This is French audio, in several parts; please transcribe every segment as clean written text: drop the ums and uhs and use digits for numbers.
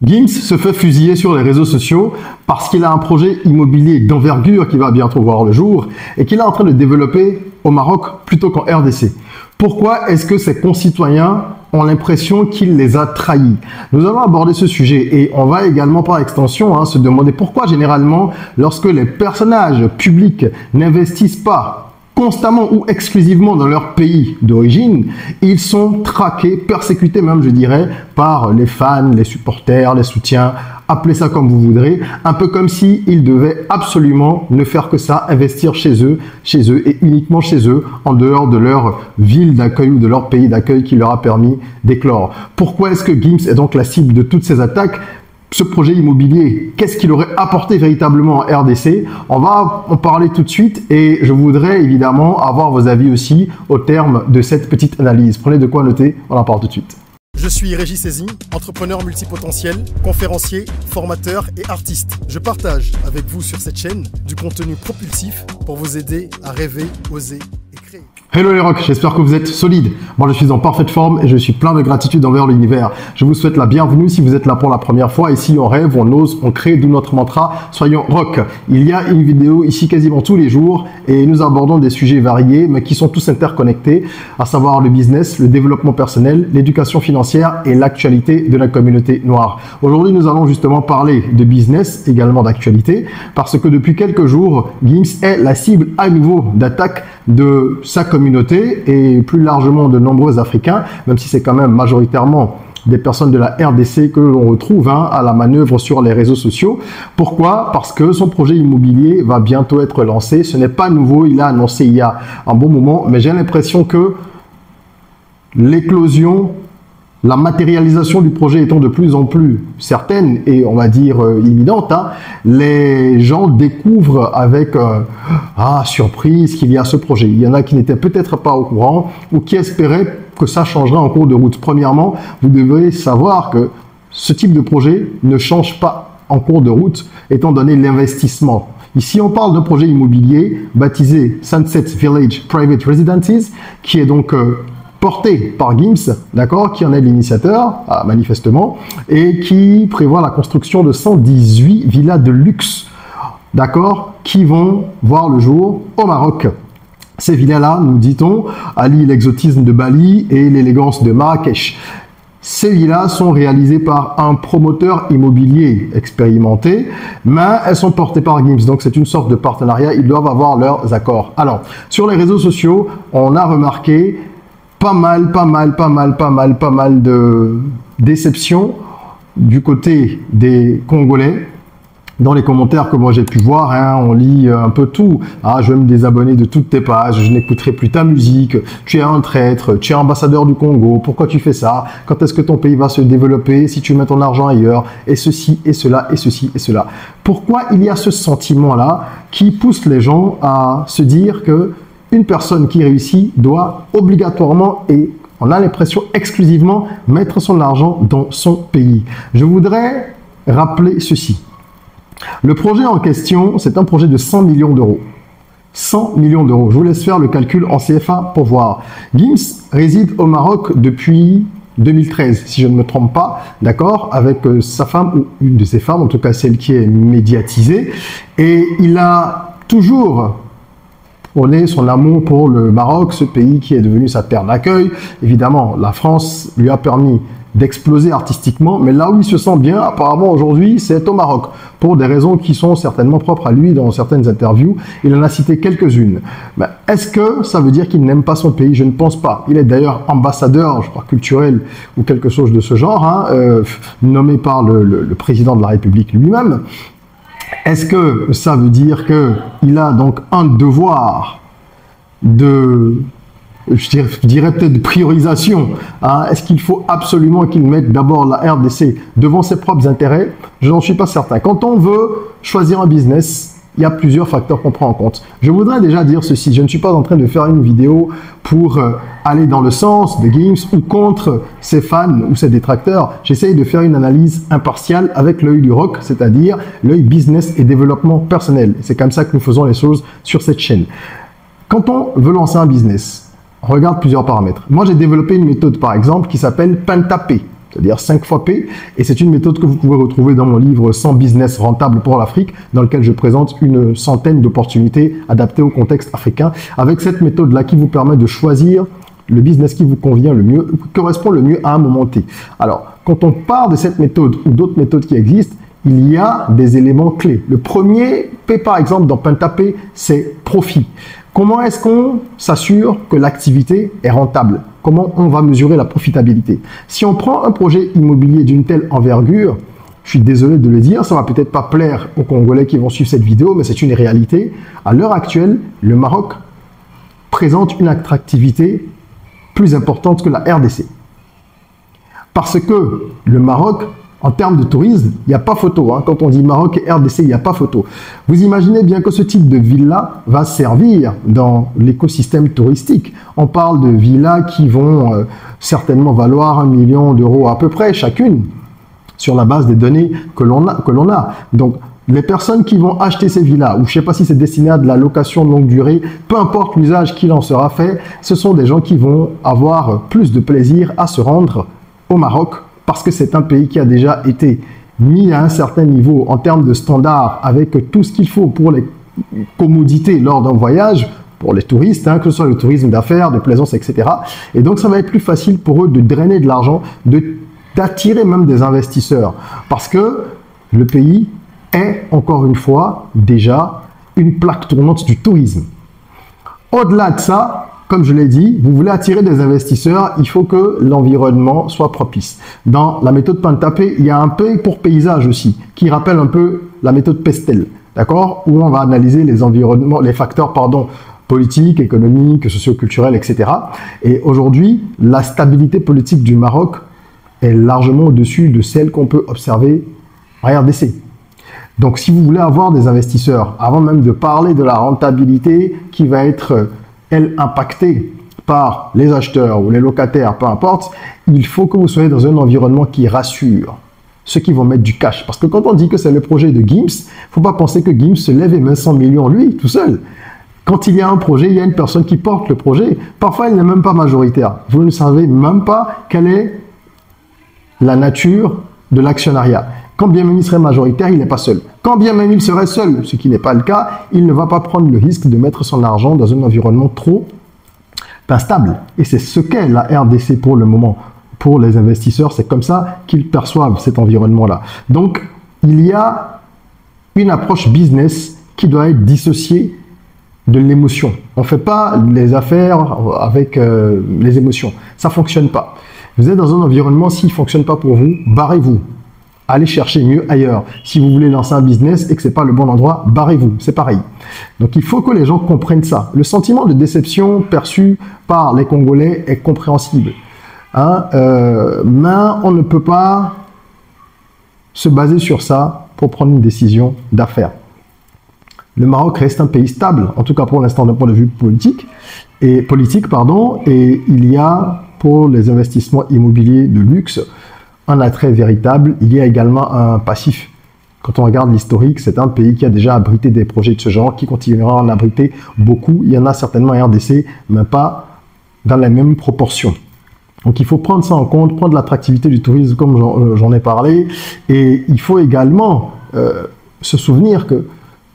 Gims se fait fusiller sur les réseaux sociaux parce qu'il a un projet immobilier d'envergure qui va bientôt voir le jour et qu'il est en train de développer au Maroc plutôt qu'en RDC. Pourquoi est-ce que ses concitoyens ont l'impression qu'il les a trahis? Nous allons aborder ce sujet et on va également par extension se demander pourquoi généralement lorsque les personnages publics n'investissent pas constamment ou exclusivement dans leur pays d'origine, ils sont traqués, persécutés même, je dirais, par les fans, les supporters, les soutiens, appelez ça comme vous voudrez, un peu comme s'ils devaient absolument ne faire que ça, investir chez eux et uniquement chez eux, en dehors de leur ville d'accueil ou de leur pays d'accueil qui leur a permis d'éclore. Pourquoi est-ce que Gims est donc la cible de toutes ces attaques? Ce projet immobilier, qu'est-ce qu'il aurait apporté véritablement en RDC? On va en parler tout de suite et je voudrais évidemment avoir vos avis aussi au terme de cette petite analyse. Prenez de quoi noter, on en parle tout de suite. Je suis Régis Saizy, entrepreneur multipotentiel, conférencier, formateur et artiste. Je partage avec vous sur cette chaîne du contenu propulsif pour vous aider à rêver, oser et créer. Hello les rocks, j'espère que vous êtes solides. Moi je suis en parfaite forme et je suis plein de gratitude envers l'univers. Je vous souhaite la bienvenue si vous êtes là pour la première fois. Ici on rêve, on ose, on crée, d'où notre mantra, soyons rock. Il y a une vidéo ici quasiment tous les jours et nous abordons des sujets variés mais qui sont tous interconnectés, à savoir le business, le développement personnel, l'éducation financière et l'actualité de la communauté noire. Aujourd'hui nous allons justement parler de business, également d'actualité, parce que depuis quelques jours, Gims est la cible à nouveau d'attaque de sa communauté et plus largement de nombreux Africains, même si c'est quand même majoritairement des personnes de la RDC que l'on retrouve à la manœuvre sur les réseaux sociaux. Pourquoi? Parce que son projet immobilier va bientôt être lancé. Ce n'est pas nouveau, il a annoncé il y a un bon moment, mais j'ai l'impression que l'éclosion, la matérialisation du projet étant de plus en plus certaine et on va dire imminente, les gens découvrent avec surprise qu'il y a ce projet. Il y en a qui n'étaient peut-être pas au courant ou qui espéraient que ça changerait en cours de route. Premièrement, vous devez savoir que ce type de projet ne change pas en cours de route étant donné l'investissement. Ici, on parle d'un projet immobilier baptisé Sunset Village Private Residences qui est donc porté par Gims, d'accord, qui en est l'initiateur, manifestement, et qui prévoit la construction de 118 villas de luxe, d'accord, qui vont voir le jour au Maroc. Ces villas-là, nous dit-on, allient l'exotisme de Bali et l'élégance de Marrakech. Ces villas sont réalisées par un promoteur immobilier expérimenté, mais elles sont portées par Gims, donc c'est une sorte de partenariat, ils doivent avoir leurs accords. Alors, sur les réseaux sociaux, on a remarqué pas mal de déceptions du côté des Congolais. Dans les commentaires que moi j'ai pu voir, on lit un peu tout. Je vais me désabonner de toutes tes pages, je n'écouterai plus ta musique, tu es un traître, tu es ambassadeur du Congo, pourquoi tu fais ça? Quand est-ce que ton pays va se développer si tu mets ton argent ailleurs? Et ceci, et cela, et ceci, et cela. Pourquoi il y a ce sentiment-là qui pousse les gens à se dire que une personne qui réussit doit obligatoirement et on a l'impression exclusivement mettre son argent dans son pays. Je voudrais rappeler ceci. Le projet en question, c'est un projet de 100 millions d'euros. 100 millions d'euros. Je vous laisse faire le calcul en CFA pour voir. Gims réside au Maroc depuis 2013, si je ne me trompe pas, d'accord, avec sa femme ou une de ses femmes, en tout cas celle qui est médiatisée. Et il a toujours prôné son amour pour le Maroc, ce pays qui est devenu sa terre d'accueil. Évidemment, la France lui a permis d'exploser artistiquement, mais là où il se sent bien, apparemment aujourd'hui, c'est au Maroc, pour des raisons qui sont certainement propres à lui dans certaines interviews. Il en a cité quelques-unes. Est-ce que ça veut dire qu'il n'aime pas son pays? Je ne pense pas. Il est d'ailleurs ambassadeur, je crois, culturel ou quelque chose de ce genre, nommé par le président de la République lui-même. Est-ce que ça veut dire qu'il a donc un devoir de, je dirais peut-être de priorisation? Est-ce qu'il faut absolument qu'il mette d'abord la RDC devant ses propres intérêts? Je n'en suis pas certain. Quand on veut choisir un business, il y a plusieurs facteurs qu'on prend en compte. Je voudrais déjà dire ceci, je ne suis pas en train de faire une vidéo pour aller dans le sens de Gims ou contre ses fans ou ses détracteurs. J'essaye de faire une analyse impartiale avec l'œil du rock, c'est-à-dire l'œil business et développement personnel. C'est comme ça que nous faisons les choses sur cette chaîne. Quand on veut lancer un business, on regarde plusieurs paramètres. Moi, j'ai développé une méthode, par exemple, qui s'appelle Pentapay. c'est-à-dire 5 fois P. Et c'est une méthode que vous pouvez retrouver dans mon livre 100 business rentables pour l'Afrique, dans lequel je présente une centaine d'opportunités adaptées au contexte africain, avec cette méthode-là qui vous permet de choisir le business qui vous convient le mieux, qui correspond le mieux à un moment T. Alors, quand on part de cette méthode ou d'autres méthodes qui existent, il y a des éléments clés. Le premier P, par exemple, dans PentaP, c'est profit. Comment est-ce qu'on s'assure que l'activité est rentable? Comment on va mesurer la profitabilité? Si on prend un projet immobilier d'une telle envergure, je suis désolé de le dire, ça va peut-être pas plaire aux Congolais qui vont suivre cette vidéo, mais c'est une réalité. À l'heure actuelle, le Maroc présente une attractivité plus importante que la RDC. Parce que le Maroc, en termes de tourisme, il n'y a pas photo. Hein. Quand on dit Maroc et RDC, il n'y a pas photo. Vous imaginez bien que ce type de villa va servir dans l'écosystème touristique. On parle de villas qui vont certainement valoir 1 million d'euros à peu près chacune, sur la base des données que l'on a. Donc, les personnes qui vont acheter ces villas, ou je ne sais pas si c'est destiné à de la location de longue durée, peu importe l'usage qu'il en sera fait, ce sont des gens qui vont avoir plus de plaisir à se rendre au Maroc, parce que c'est un pays qui a déjà été mis à un certain niveau en termes de standards, avec tout ce qu'il faut pour les commodités lors d'un voyage, pour les touristes, hein, que ce soit le tourisme d'affaires, de plaisance, etc. Et donc, ça va être plus facile pour eux de drainer de l'argent, d'attirer même des investisseurs, parce que le pays est, encore une fois, déjà une plaque tournante du tourisme. Au-delà de ça, comme je l'ai dit, vous voulez attirer des investisseurs, il faut que l'environnement soit propice. Dans la méthode PentaP, il y a un P pour paysage aussi, qui rappelle un peu la méthode Pestel, d'accord, où on va analyser les environnements, les facteurs, politiques, économiques, socioculturels, etc. Et aujourd'hui, la stabilité politique du Maroc est largement au-dessus de celle qu'on peut observer en RDC. Donc, si vous voulez avoir des investisseurs, avant même de parler de la rentabilité qui va être elle impactée par les acheteurs ou les locataires, peu importe, il faut que vous soyez dans un environnement qui rassure ceux qui vont mettre du cash. Parce que quand on dit que c'est le projet de Gims, il ne faut pas penser que Gims se lève et met 100 millions lui, tout seul. Quand il y a un projet, il y a une personne qui porte le projet. Parfois, elle n'est même pas majoritaire. Vous ne savez même pas quelle est la nature de l'actionnariat. Quand bien même il serait majoritaire, il n'est pas seul. Quand bien même il serait seul, ce qui n'est pas le cas, il ne va pas prendre le risque de mettre son argent dans un environnement trop instable. Et c'est ce qu'est la RDC pour le moment. Pour les investisseurs, c'est comme ça qu'ils perçoivent cet environnement-là. Donc, il y a une approche business qui doit être dissociée de l'émotion. On ne fait pas les affaires avec les émotions. Ça ne fonctionne pas. Vous êtes dans un environnement, s'il ne fonctionne pas pour vous, barrez-vous. Allez chercher mieux ailleurs. Si vous voulez lancer un business et que ce n'est pas le bon endroit, barrez-vous. C'est pareil. Donc, il faut que les gens comprennent ça. Le sentiment de déception perçu par les Congolais est compréhensible. Hein, mais on ne peut pas se baser sur ça pour prendre une décision d'affaires. Le Maroc reste un pays stable, en tout cas pour l'instant d'un point de vue politique, et il y a pour les investissements immobiliers de luxe un attrait véritable. Il y a également un passif. Quand on regarde l'historique, c'est un pays qui a déjà abrité des projets de ce genre, qui continuera à en abriter beaucoup. Il y en a certainement en RDC, mais pas dans les mêmes proportions. Donc il faut prendre ça en compte, prendre l'attractivité du tourisme comme j'en ai parlé. Et il faut également se souvenir que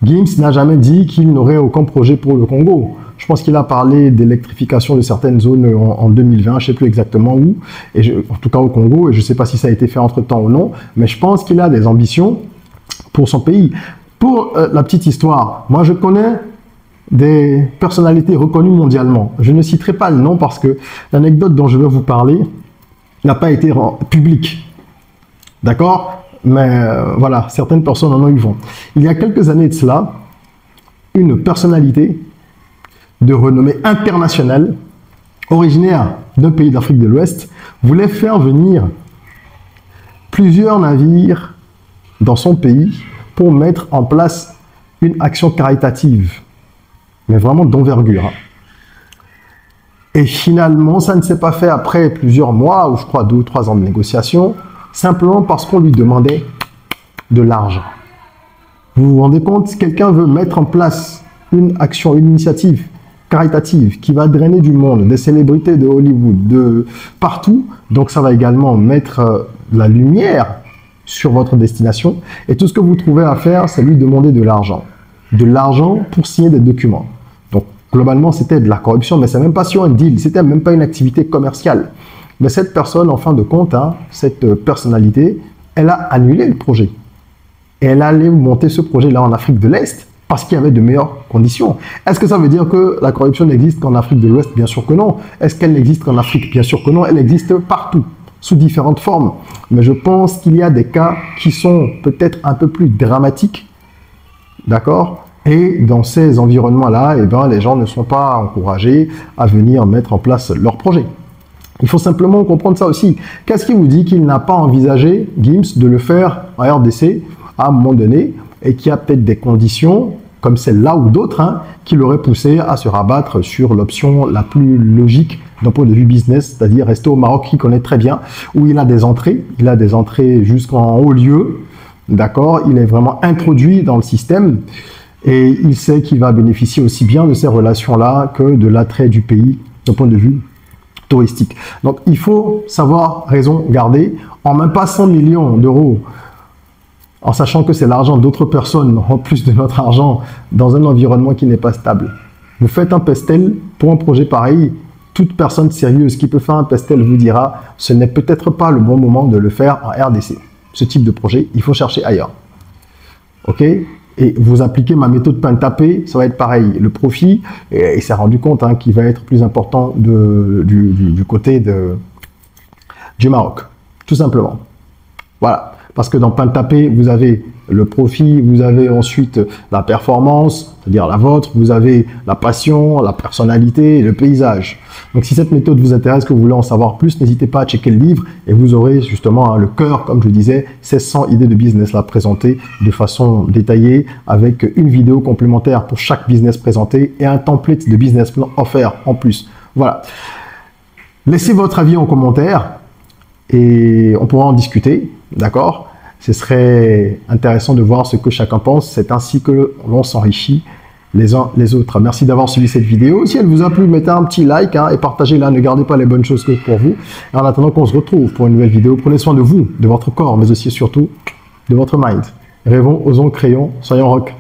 Gims n'a jamais dit qu'il n'aurait aucun projet pour le Congo. Je pense qu'il a parlé d'électrification de certaines zones en 2020, je ne sais plus exactement où, en tout cas au Congo, et je ne sais pas si ça a été fait entre-temps ou non, mais je pense qu'il a des ambitions pour son pays. Pour la petite histoire, moi je connais des personnalités reconnues mondialement. Je ne citerai pas le nom parce que l'anecdote dont je vais vous parler n'a pas été publique. D'accord ? Mais voilà, certaines personnes en ont eu vent. Il y a quelques années de cela, une personnalité de renommée internationale, originaire d'un pays d'Afrique de l'Ouest, voulait faire venir plusieurs navires dans son pays pour mettre en place une action caritative, mais vraiment d'envergure. Et finalement, ça ne s'est pas fait après plusieurs mois, ou je crois 2 ou 3 ans de négociations, simplement parce qu'on lui demandait de l'argent. Vous vous rendez compte, quelqu'un veut mettre en place une action, une initiative caritative qui va drainer du monde, des célébrités de Hollywood, de partout. Donc ça va également mettre la lumière sur votre destination. Et tout ce que vous trouvez à faire, c'est lui demander de l'argent. De l'argent pour signer des documents. Donc globalement, c'était de la corruption, mais c'est même pas sur un deal, c'était même pas une activité commerciale. Mais cette personne, en fin de compte, cette personnalité, elle a annulé le projet. Et elle allait monter ce projet-là en Afrique de l'Est parce qu'il y avait de meilleures conditions. Est-ce que ça veut dire que la corruption n'existe qu'en Afrique de l'Ouest? Bien sûr que non. Est-ce qu'elle n'existe qu'en Afrique? Bien sûr que non. Elle existe partout, sous différentes formes. Mais je pense qu'il y a des cas qui sont peut-être un peu plus dramatiques. D'accord? Et dans ces environnements-là, eh ben, les gens ne sont pas encouragés à venir mettre en place leur projet. Il faut simplement comprendre ça aussi. Qu'est-ce qui vous dit qu'il n'a pas envisagé, Gims, de le faire en RDC à un moment donné et qu'il y a peut-être des conditions comme celle-là ou d'autres qui l'auraient poussé à se rabattre sur l'option la plus logique d'un point de vue business, c'est-à-dire rester au Maroc qu'il connaît très bien, où il a des entrées jusqu'en haut lieu, d'accord, il est vraiment introduit dans le système et il sait qu'il va bénéficier aussi bien de ces relations-là que de l'attrait du pays d'un point de vue touristique. Donc il faut savoir raison garder. En même pas 100 millions d'euros, en sachant que c'est l'argent d'autres personnes, en plus de notre argent, dans un environnement qui n'est pas stable. Vous faites un pestel pour un projet pareil, toute personne sérieuse qui peut faire un pestel vous dira ce n'est peut-être pas le bon moment de le faire en RDC. Ce type de projet, il faut chercher ailleurs. Ok? Et vous appliquez ma méthode pain tapé, ça va être pareil. Le profit, et il s'est rendu compte qu'il va être plus important du côté du Maroc. Tout simplement. Voilà. Parce que dans pain tapé, vous avez le profit, vous avez ensuite la performance, c'est-à-dire la vôtre, vous avez la passion, la personnalité et le paysage. Donc si cette méthode vous intéresse, que vous voulez en savoir plus, n'hésitez pas à checker le livre et vous aurez justement le cœur, comme je disais, 1600 idées de business là présentées de façon détaillée avec une vidéo complémentaire pour chaque business présenté et un template de business plan offert en plus. Voilà. Laissez votre avis en commentaire et on pourra en discuter. D'accord? Ce serait intéressant de voir ce que chacun pense. C'est ainsi que l'on s'enrichit les uns les autres. Merci d'avoir suivi cette vidéo. Si elle vous a plu, mettez un petit like et partagez-la. Ne gardez pas les bonnes choses que pour vous. Et en attendant qu'on se retrouve pour une nouvelle vidéo, prenez soin de vous, de votre corps, mais aussi surtout de votre mind. Rêvons, osons, créons, soyons rock.